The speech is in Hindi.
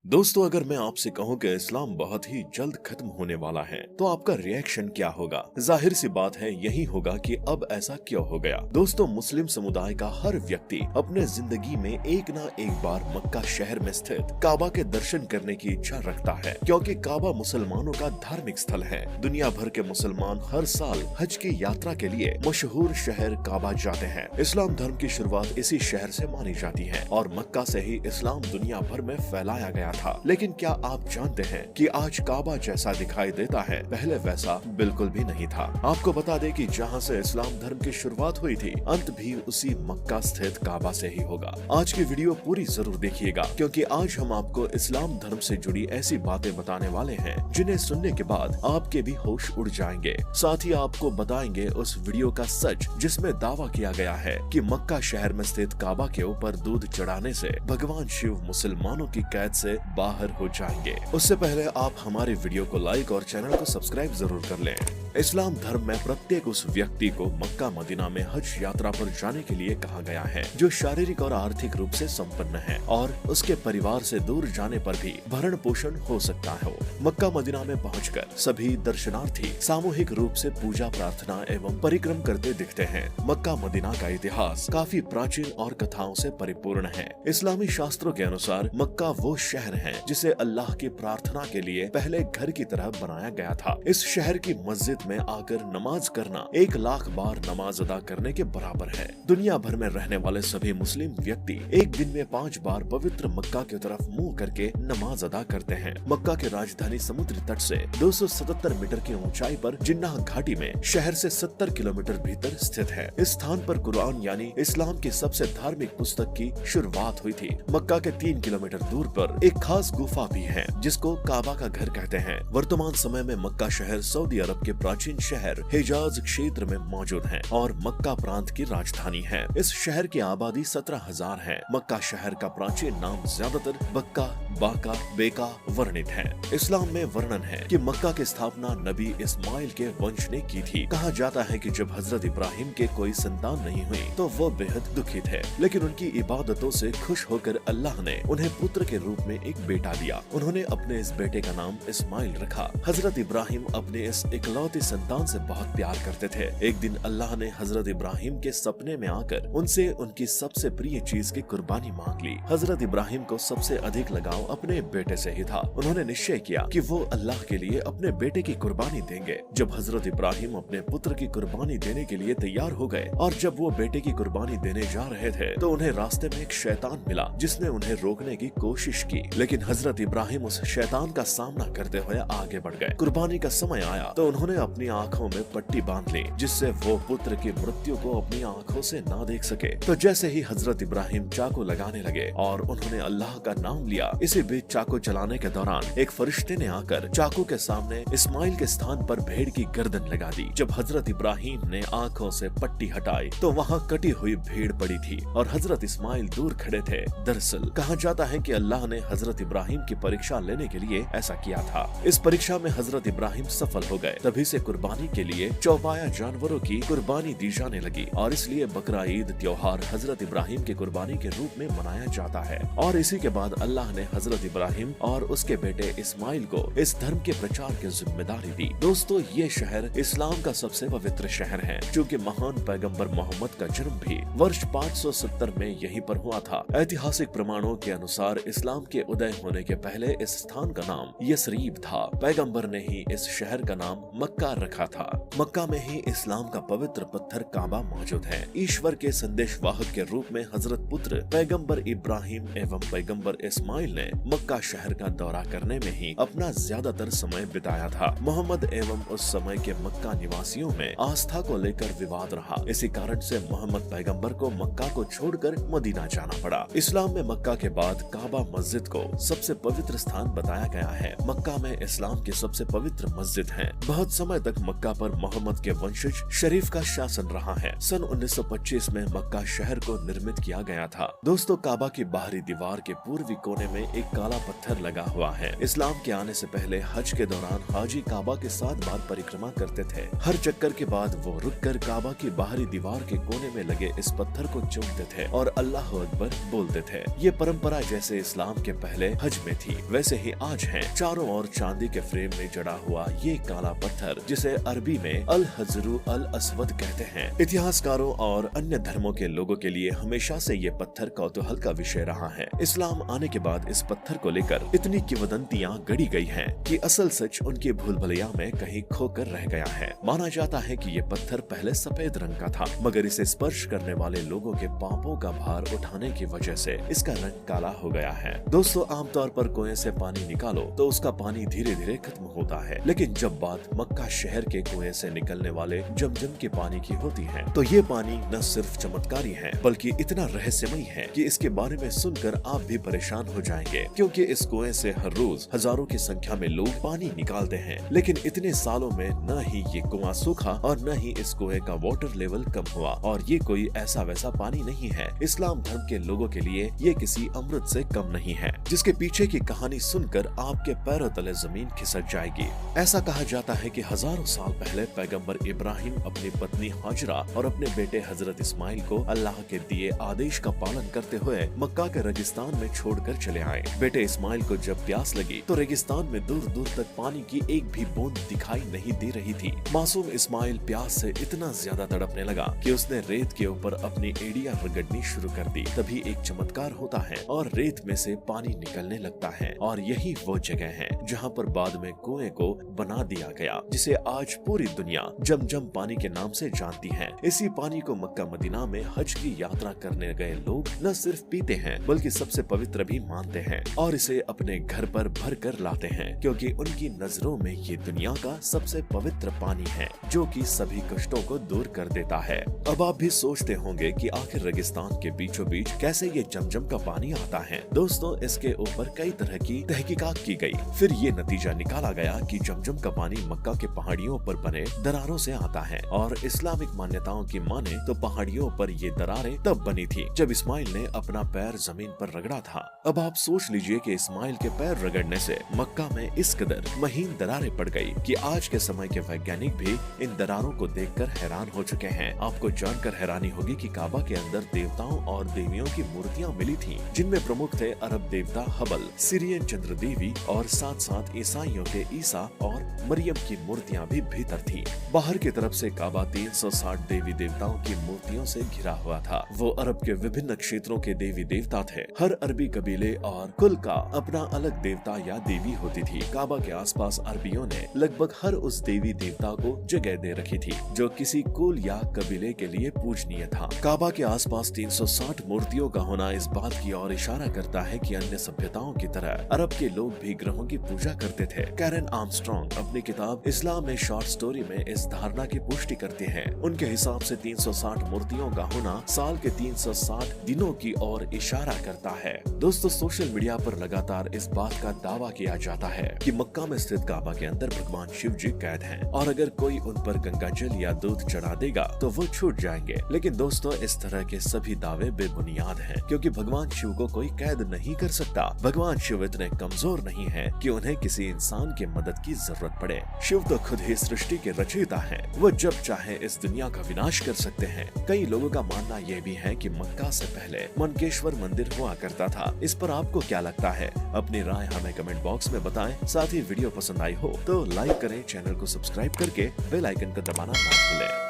दोस्तों, अगर मैं आपसे कहूं कि इस्लाम बहुत ही जल्द खत्म होने वाला है तो आपका रिएक्शन क्या होगा? जाहिर सी बात है, यही होगा कि अब ऐसा क्यों हो गया। दोस्तों, मुस्लिम समुदाय का हर व्यक्ति अपने जिंदगी में एक ना एक बार मक्का शहर में स्थित काबा के दर्शन करने की इच्छा रखता है, क्योंकि काबा मुसलमानों का धार्मिक स्थल है। दुनिया भर के मुसलमान हर साल हज की यात्रा के लिए मशहूर शहर काबा जाते हैं। इस्लाम धर्म की शुरुआत इसी शहर से मानी जाती है और मक्का से ही इस्लाम दुनिया भर में फैलाया गया था। लेकिन क्या आप जानते हैं कि आज काबा जैसा दिखाई देता है, पहले वैसा बिल्कुल भी नहीं था। आपको बता दें कि जहां से इस्लाम धर्म की शुरुआत हुई थी, अंत भी उसी मक्का स्थित काबा से ही होगा। आज की वीडियो पूरी जरूर देखिएगा, क्योंकि आज हम आपको इस्लाम धर्म से जुड़ी ऐसी बातें बताने वाले हैं जिन्हें सुनने के बाद आपके भी होश उड़ जाएंगे। साथ ही आपको बताएंगे उस वीडियो का सच जिसमें दावा किया गया है कि मक्का शहर में स्थित काबा के ऊपर दूध चढ़ाने से भगवान शिव मुसलमानों की कैद से बाहर हो जाएंगे। उससे पहले आप हमारे वीडियो को लाइक और चैनल को सब्सक्राइब जरूर कर लें। इस्लाम धर्म में प्रत्येक उस व्यक्ति को मक्का मदीना में हज यात्रा पर जाने के लिए कहा गया है जो शारीरिक और आर्थिक रूप से संपन्न है और उसके परिवार से दूर जाने पर भी भरण पोषण हो सकता है। मक्का मदीना में पहुंचकर सभी दर्शनार्थी सामूहिक रूप से पूजा प्रार्थना एवं परिक्रम करते दिखते हैं। मक्का मदीना का इतिहास काफी प्राचीन और कथाओं से परिपूर्ण है। इस्लामी शास्त्रों के अनुसार मक्का वो शहर है जिसे अल्लाह की प्रार्थना के लिए पहले घर की तरह बनाया गया था। इस शहर की मस्जिद में आकर नमाज करना 1,00,000 बार नमाज अदा करने के बराबर है। दुनिया भर में रहने वाले सभी मुस्लिम व्यक्ति एक दिन में 5 बार पवित्र मक्का की तरफ मुंह करके नमाज अदा करते हैं। मक्का के राजधानी समुद्री तट से 277 मीटर की ऊंचाई पर जिन्नाह घाटी में शहर से 70 किलोमीटर भीतर स्थित है। इस स्थान पर कुरान यानी इस्लाम की सबसे धार्मिक पुस्तक की शुरुआत हुई थी। मक्का के 3 किलोमीटर दूर पर एक खास गुफा भी है जिसको काबा का घर कहते हैं। वर्तमान समय में मक्का शहर सऊदी अरब के प्राचीन शहर हिजाज क्षेत्र में मौजूद है और मक्का प्रांत की राजधानी है। इस शहर की आबादी 17,000 है। मक्का शहर का प्राचीन नाम ज्यादातर बक्का, बाका, बेका वर्णित है। इस्लाम में वर्णन है कि मक्का की स्थापना नबी इस्माइल के वंश ने की थी। कहा जाता है कि जब हजरत इब्राहिम के कोई संतान नहीं हुई तो वो बेहद दुखी थे, लेकिन उनकी इबादतों से खुश होकर अल्लाह ने उन्हें पुत्र के रूप में एक बेटा दिया। उन्होंने अपने इस बेटे का नाम इस्माइल रखा। हजरत इब्राहिम अपने इस इकलौते संतान से बहुत प्यार करते थे। एक दिन अल्लाह ने हजरत इब्राहिम के सपने में आकर उनसे उनकी सबसे प्रिय चीज की कुर्बानी मांग ली। हजरत इब्राहिम को सबसे अधिक लगाव अपने बेटे से ही था। उन्होंने निश्चय किया कि वो अल्लाह के लिए अपने बेटे की कुर्बानी देंगे। जब हजरत इब्राहिम अपने पुत्र की कुर्बानी देने के लिए तैयार हो गए और जब वो बेटे की कुर्बानी देने जा रहे थे तो उन्हें रास्ते में एक शैतान मिला जिसने उन्हें रोकने की कोशिश की, लेकिन हजरत इब्राहिम उस शैतान का सामना करते हुए आगे बढ़ गए। कुर्बानी का समय आया तो उन्होंने अपनी आंखों में पट्टी बांध ली जिससे वो पुत्र की मृत्यु को अपनी आंखों से ना देख सके। तो जैसे ही हजरत इब्राहिम चाकू लगाने लगे और उन्होंने अल्लाह का नाम लिया, इसी बीच चाकू चलाने के दौरान एक फरिश्ते ने आकर चाकू के सामने इस्माइल के स्थान पर भेड़ की गर्दन लगा दी। जब हजरत इब्राहिम ने आंखों से पट्टी हटाई तो वहाँ कटी हुई भेड़ पड़ी थी और हजरत इस्माइल दूर खड़े थे। दरअसल कहा जाता है कि अल्लाह ने हजरत इब्राहिम की परीक्षा लेने के लिए ऐसा किया था। इस परीक्षा में हजरत इब्राहिम सफल हो गए। तभी से कुर्बानी के लिए चौपाया जानवरों की कुर्बानी दी जाने लगी और इसलिए बकरा ईद त्योहार हजरत इब्राहिम की कुर्बानी के रूप में मनाया जाता है। और इसी के बाद अल्लाह ने हजरत इब्राहिम और उसके बेटे इस्माइल को इस धर्म के प्रचार की जिम्मेदारी दी। दोस्तों, ये शहर इस्लाम का सबसे पवित्र शहर है, क्योंकि महान पैगंबर मोहम्मद का जन्म भी वर्ष 570 में यहीं पर हुआ था। ऐतिहासिक प्रमाणों के अनुसार इस्लाम के उदय होने के पहले इस स्थान का नाम यसरीब था। पैगंबर ने ही इस शहर का नाम मक्का रखा था। मक्का में ही इस्लाम का पवित्र पत्थर काबा मौजूद है। ईश्वर के संदेशवाहक के रूप में हजरत पुत्र पैगंबर इब्राहिम एवं पैगंबर इस्माइल ने मक्का शहर का दौरा करने में ही अपना ज्यादातर समय बिताया था। मोहम्मद एवं उस समय के मक्का निवासियों में आस्था को लेकर विवाद रहा। इसी कारण से मोहम्मद पैगंबर को मक्का को छोड़कर मदीना जाना पड़ा। इस्लाम में मक्का के बाद काबा मस्जिद को सबसे पवित्र स्थान बताया गया है। मक्का में इस्लाम की सबसे पवित्र मस्जिद है। बहुत समय तक मक्का पर मोहम्मद के वंशज शरीफ का शासन रहा है। सन 1925 में मक्का शहर को निर्मित किया गया था। दोस्तों, काबा की बाहरी दीवार के पूर्वी कोने में एक काला पत्थर लगा हुआ है। इस्लाम के आने से पहले हज के दौरान हाजी काबा के 7 बार परिक्रमा करते थे। हर चक्कर के बाद वो रुककर काबा की बाहरी दीवार के कोने में लगे इस पत्थर को चूमते थे और अल्लाह अकबर बोलते थे। ये परंपरा जैसे इस्लाम के पहले हज में थी वैसे ही आज है। चारों ओर चांदी के फ्रेम में जड़ा हुआ ये काला पत्थर, जिसे अरबी में अल हजरू अल अस्वद कहते हैं, इतिहासकारों और अन्य धर्मों के लोगों के लिए हमेशा से ये पत्थर कौतूहल का विषय रहा है। इस्लाम आने के बाद इस पत्थर को लेकर इतनी किंवदंतियां गढ़ी गई हैं कि असल सच उनकी भूल भुलैया में कहीं खोकर रह गया है। माना जाता है कि ये पत्थर पहले सफेद रंग का था, मगर इसे स्पर्श करने वाले लोगों के पापों का भार उठाने की वजह से इसका रंग काला हो गया है। दोस्तों, आमतौर पर कुएं से पानी निकालो तो उसका पानी धीरे धीरे खत्म होता है, लेकिन जब बात मक्का शहर के कुएं से निकलने वाले जमजम के पानी की होती है तो ये पानी न सिर्फ चमत्कारी है बल्कि इतना रहस्यमय है कि इसके बारे में सुनकर आप भी परेशान हो जाएंगे, क्योंकि इस कुएं से हर रोज हजारों की संख्या में लोग पानी निकालते हैं। लेकिन इतने सालों में न ही ये कुआं सूखा और न ही इस कुएं का वाटर लेवल कम हुआ। और ये कोई ऐसा वैसा पानी नहीं है। इस्लाम धर्म के लोगों के लिए ये किसी अमृत से कम नहीं है, जिसके पीछे की कहानी सुनकर आपके पैरों तले जमीन खिसक जाएगी। ऐसा कहा जाता है कि हजारों साल पहले पैगंबर इब्राहिम अपनी पत्नी हाजरा और अपने बेटे हजरत इस्माइल को अल्लाह के दिए आदेश का पालन करते हुए मक्का के रेगिस्तान में छोड़कर चले आए। बेटे इस्माइल को जब प्यास लगी तो रेगिस्तान में दूर दूर तक पानी की एक भी बूंद दिखाई नहीं दे रही थी। मासूम इस्माइल प्यास से इतना ज्यादा तड़पने लगा कि उसने रेत के ऊपर अपनी एड़ियां रगड़नी शुरू कर दी। तभी एक चमत्कार होता है और रेत में से पानी निकलने लगता है, और यही वो जगह है जहाँ पर बाद में कुएं को बना दिया गया, जिसे आज पूरी दुनिया जमजम पानी के नाम से जानती है। इसी पानी को मक्का मदीना में हज की यात्रा करने गए लोग न सिर्फ पीते हैं बल्कि सबसे पवित्र भी मानते हैं और इसे अपने घर पर भर कर लाते हैं, क्योंकि उनकी नजरों में ये दुनिया का सबसे पवित्र पानी है जो कि सभी कष्टों को दूर कर देता है। अब आप भी सोचते होंगे कि आखिर रेगिस्तान के बीचों बीच कैसे ये जमजम का पानी आता है। दोस्तों, इसके ऊपर कई तरह की तहकीकात की गई, फिर ये नतीजा निकाला गया कि जमजम का पानी मक्का के पहाड़ियों पर बने दरारों से आता है। और इस्लामिक मान्यताओं की माने तो पहाड़ियों पर ये दरारें तब बनी थी जब इस्माइल ने अपना पैर जमीन पर रगड़ा था। अब आप सोच लीजिए कि इस्माइल के पैर रगड़ने से मक्का में इस कदर महीन दरारें पड़ गई कि आज के समय के वैज्ञानिक भी इन दरारों को देखकर हैरान हो चुके हैं। आपको जानकर हैरानी होगी कि काबा के अंदर देवताओं और देवियों की मूर्तियां मिली थीं, जिनमें प्रमुख थे अरब देवता हबल, सीरियन चंद्र देवी और साथ साथ ईसाइयों के ईसा और मरियम की मूर्तियां भी भीतर थी। बाहर की तरफ से काबा 360 देवी देवताओं की मूर्तियों से घिरा हुआ था। वो अरब के विभिन्न क्षेत्रों के देवी देवता थे। हर अरबी कबीले और कुल का अपना अलग देवता या देवी होती थी। काबा के आसपास अरबियों ने लगभग हर उस देवी देवता को जगह दे रखी थी जो किसी कुल या कबीले के लिए पूजनीय था। काबा के आसपास 360 मूर्तियों का होना इस बात की ओर इशारा करता है कि अन्य सभ्यताओं की तरह अरब के लोग भी ग्रहों की पूजा करते थे। कैरन आर्मस्ट्रॉन्ग अपनी किताब इस्लाम में शॉर्ट स्टोरी में इस धारणा की पुष्टि करते हैं। उनके हिसाब से 360 मूर्तियों का होना साल के 360 दिनों की ओर इशारा करता है। दोस्तों, सोशल मीडिया पर लगातार इस बात का दावा किया जाता है कि मक्का में स्थित काबा के अंदर भगवान शिव जी कैद हैं और अगर कोई उन पर गंगा जल या दूध चढ़ा देगा तो वो छूट जाएंगे। लेकिन दोस्तों, इस तरह के सभी दावे बेबुनियाद हैं, क्योंकि भगवान शिव को कोई कैद नहीं कर सकता। भगवान शिव इतने कमजोर नहीं हैं कि उन्हें किसी इंसान की मदद की जरूरत पड़े। शिव तो खुद ही सृष्टि के रचयिता हैं। वो जब चाहे इस दुनिया का विनाश कर सकते हैं। कई लोगों का मानना यह भी है कि मक्का से पहले मनकेश्वर मंदिर हुआ करता था। इस पर आपको क्या लगता है? अपनी राय हमें कमेंट बॉक्स में बताएं। साथ ही वीडियो पसंद आई हो तो लाइक करें, चैनल को सब्सक्राइब करके बेल आइकन को दबाना ना भूलें।